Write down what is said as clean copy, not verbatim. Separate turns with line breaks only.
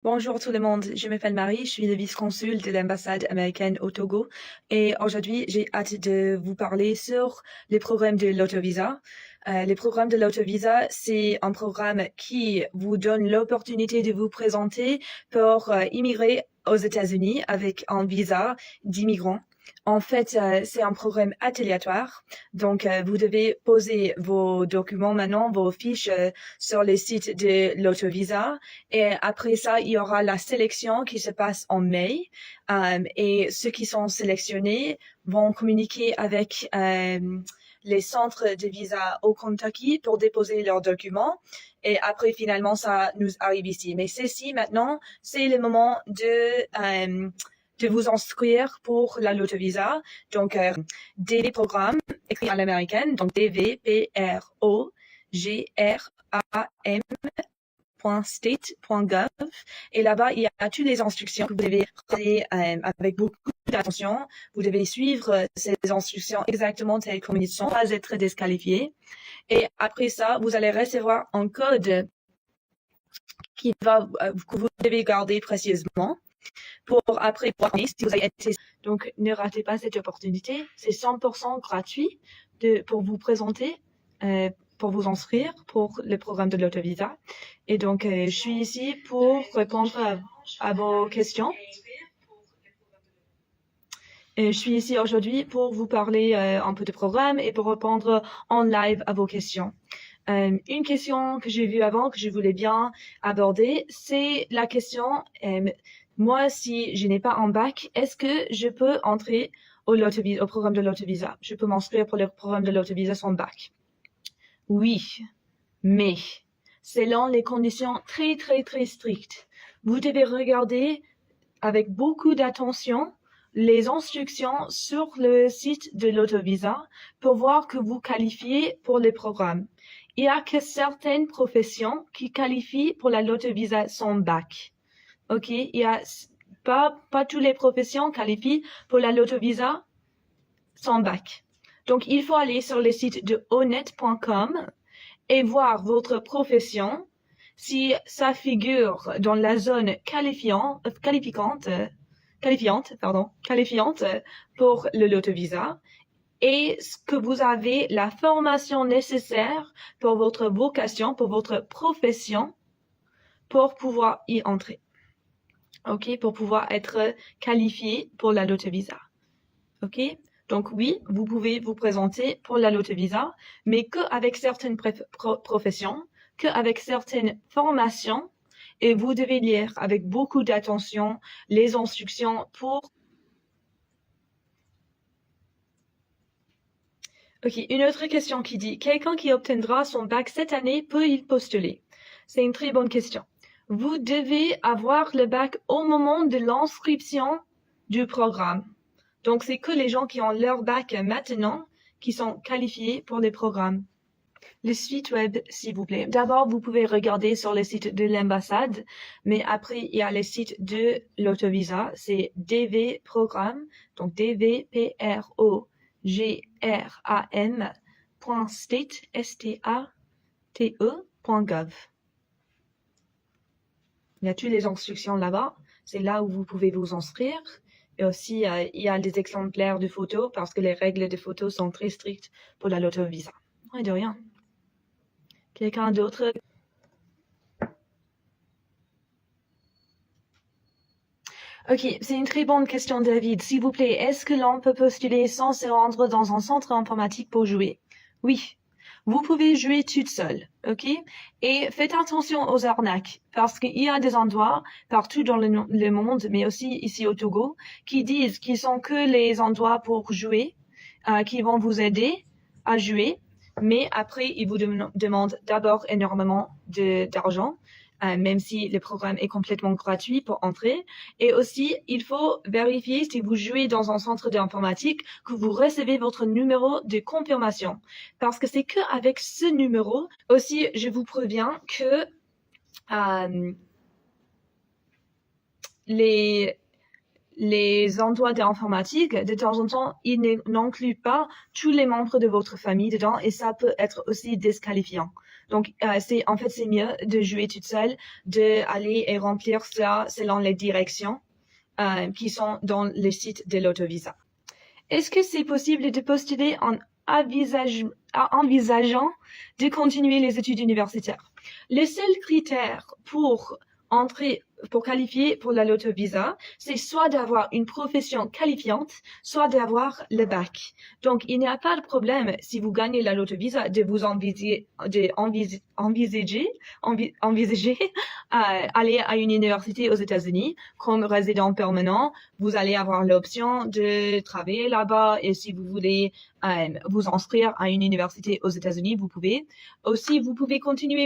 Bonjour tout le monde, je m'appelle Marie, je suis le vice-consul de l'ambassade américaine au Togo et aujourd'hui j'ai hâte de vous parler sur les programmes de l'autovisa. Les programmes de l'autovisa, c'est un programme qui vous donne l'opportunité de vous présenter pour immigrer aux États-Unis avec un visa d'immigrant. En fait, c'est un programme aléatoire. Donc, vous devez poser vos documents maintenant, vos fiches sur les sites de l'autovisa. Et après ça, il y aura la sélection qui se passe en mai. Et ceux qui sont sélectionnés vont communiquer avec les centres de visa au Kentucky pour déposer leurs documents. Et après, finalement, ça nous arrive ici. Mais ceci, maintenant, c'est le moment de vous inscrire pour la l'autovisa. Donc, DV programme, écrit à l'américaine, donc DVPROGRAM .state.gov et là-bas, il y a toutes les instructions que vous devez regarder avec beaucoup d'attention. Vous devez suivre ces instructions exactement telles qu'elles sont, pas être disqualifié. Et après ça, vous allez recevoir un code que vous devez garder précieusement pour après voir si vous avez été. Donc, ne ratez pas cette opportunité. C'est 100% gratuit pour vous présenter, pour vous inscrire pour le programme de l'autovisa. Et donc, je suis ici pour répondre à vos questions. Et je suis ici aujourd'hui pour vous parler un peu de programme et pour répondre en live à vos questions. Une question que j'ai vue avant, que je voulais bien aborder, c'est la question, moi, si je n'ai pas un bac, est-ce que je peux entrer au programme de l'autovisa? Je peux m'inscrire pour le programme de l'autovisa sans bac? Oui, mais selon les conditions très, très, très strictes. Vous devez regarder avec beaucoup d'attention les instructions sur le site de l'autovisa pour voir que vous qualifiez pour les programmes. Il y a que certaines professions qui qualifient pour la l'autovisa sans bac. OK? Il y a pas toutes les professions qualifient pour la l'autovisa sans bac. Donc, il faut aller sur le site de honnête.com et voir votre profession si ça figure dans la zone qualifiante pour le l'autovisa et que vous avez la formation nécessaire pour votre vocation, pour votre profession, pour pouvoir y entrer. OK? Pour pouvoir être qualifié pour la l'autovisa. OK? Donc oui, vous pouvez vous présenter pour la l'autovisa, mais qu'avec certaines professions, qu'avec certaines formations, et vous devez lire avec beaucoup d'attention les instructions pour. OK, une autre question qui dit, quelqu'un qui obtiendra son bac cette année peut-il postuler? C'est une très bonne question. Vous devez avoir le bac au moment de l'inscription du programme. Donc, c'est que les gens qui ont leur bac maintenant qui sont qualifiés pour les programmes. Le site web, s'il vous plaît. D'abord, vous pouvez regarder sur le site de l'ambassade, mais après, il y a le site de l'autovisa. C'est DV Programme, donc DVPROGRAM.state, STATE.gov. Il y a toutes les instructions là-bas. C'est là où vous pouvez vous inscrire. Et aussi, il y a des exemplaires de photos parce que les règles de photos sont très strictes pour la l'autovisa. Ouais, de rien. Quelqu'un d'autre? OK, c'est une très bonne question, David. S'il vous plaît, est-ce que l'on peut postuler sans se rendre dans un centre informatique pour jouer? Oui. Vous pouvez jouer toute seule, OK? Et faites attention aux arnaques, parce qu'il y a des endroits partout dans le monde, mais aussi ici au Togo, qui disent qu'ils sont que les endroits pour jouer, qui vont vous aider à jouer, mais après, ils vous demandent d'abord énormément d'argent, même si le programme est complètement gratuit pour entrer. Et aussi, il faut vérifier si vous jouez dans un centre d'informatique que vous recevez votre numéro de confirmation. Parce que c'est qu'avec ce numéro, aussi, je vous préviens que les les endroits d'informatique, de temps en temps, ils n'incluent pas tous les membres de votre famille dedans et ça peut être aussi disqualifiant. Donc, c'est mieux de jouer toute seule, d'aller et remplir ça selon les directions qui sont dans le site de l'autovisa. Est-ce que c'est possible de postuler en envisageant de continuer les études universitaires? Le seul critère pour qualifier pour la l'autovisa, c'est soit d'avoir une profession qualifiante, soit d'avoir le bac. Donc, il n'y a pas de problème si vous gagnez la l'autovisa de vous envisager aller à une université aux États-Unis comme résident permanent. Vous allez avoir l'option de travailler là-bas et si vous voulez vous inscrire à une université aux États-Unis, vous pouvez. Aussi, vous pouvez continuer